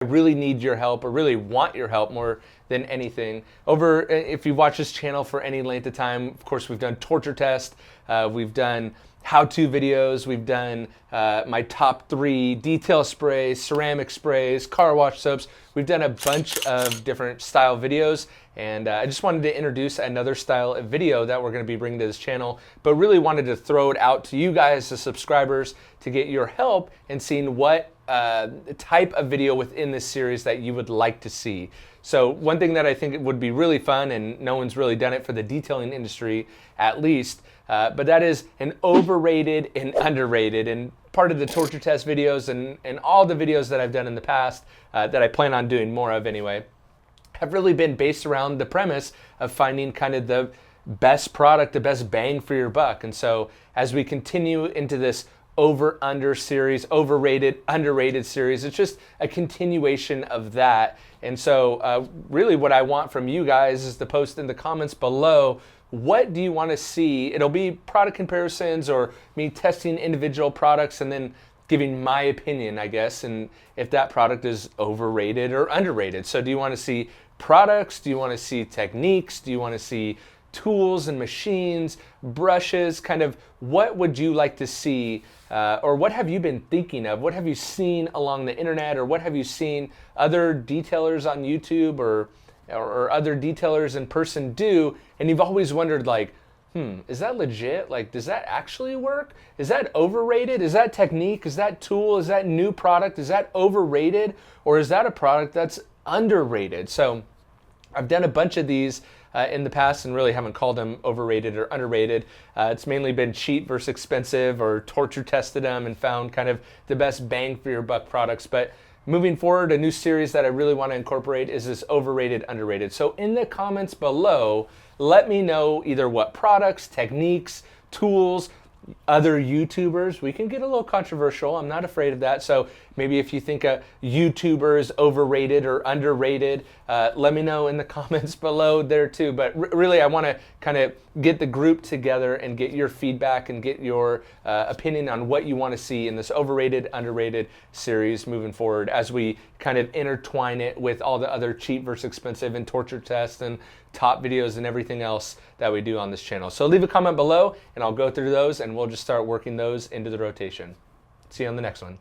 I really need your help, or really want your help more than anything. If you've watched this channel for any length of time, of course, we've done torture tests, we've done how-to videos, we've done my top 3 detail sprays, ceramic sprays, car wash soaps. We've done a bunch of different style videos, and I just wanted to introduce another style of video that we're going to be bringing to this channel, but really wanted to throw it out to you guys, the subscribers, to get your help in seeing what type of video within this series that you would like to see. So one thing that I think would be really fun, and no one's really done it for the detailing industry at least, but that is an overrated and underrated. And part of the torture test videos and all the videos that I've done in the past, that I plan on doing more of anyway, have really been based around the premise of finding kind of the best product, the best bang for your buck. And so as we continue into this over-under series, overrated, underrated series, it's just a continuation of that. And so really what I want from you guys is to post in the comments below, what do you want to see? It'll be product comparisons or me testing individual products and then giving my opinion, I guess, and if that product is overrated or underrated. So do you want to see products? Do you want to see techniques? Do you want to see tools and machines, brushes? Kind of what would you like to see, or what have you been thinking of? What have you seen along the internet, or what have you seen other detailers on YouTube or other detailers in person do, and you've always wondered, like, is that legit? Like, does that actually work? Is that overrated? Is that technique? Is that tool? Is that new product? Is that overrated? Or is that a product that's underrated? So I've done a bunch of these in the past and really haven't called them overrated or underrated. It's mainly been cheap versus expensive, or torture tested them and found kind of the best bang for your buck products. But moving forward, a new series that I really want to incorporate is this overrated, underrated. So in the comments below, let me know either what products, techniques, tools, other YouTubers. We can get a little controversial. I'm not afraid of that. So maybe if you think a YouTuber is overrated or underrated, let me know in the comments below there too. But really, I want to kind of get the group together and get your feedback and get your opinion on what you want to see in this overrated, underrated series moving forward, as we kind of intertwine it with all the other cheap versus expensive and torture tests and top videos and everything else that we do on this channel. So leave a comment below and I'll go through those and we'll just start working those into the rotation. See you on the next one.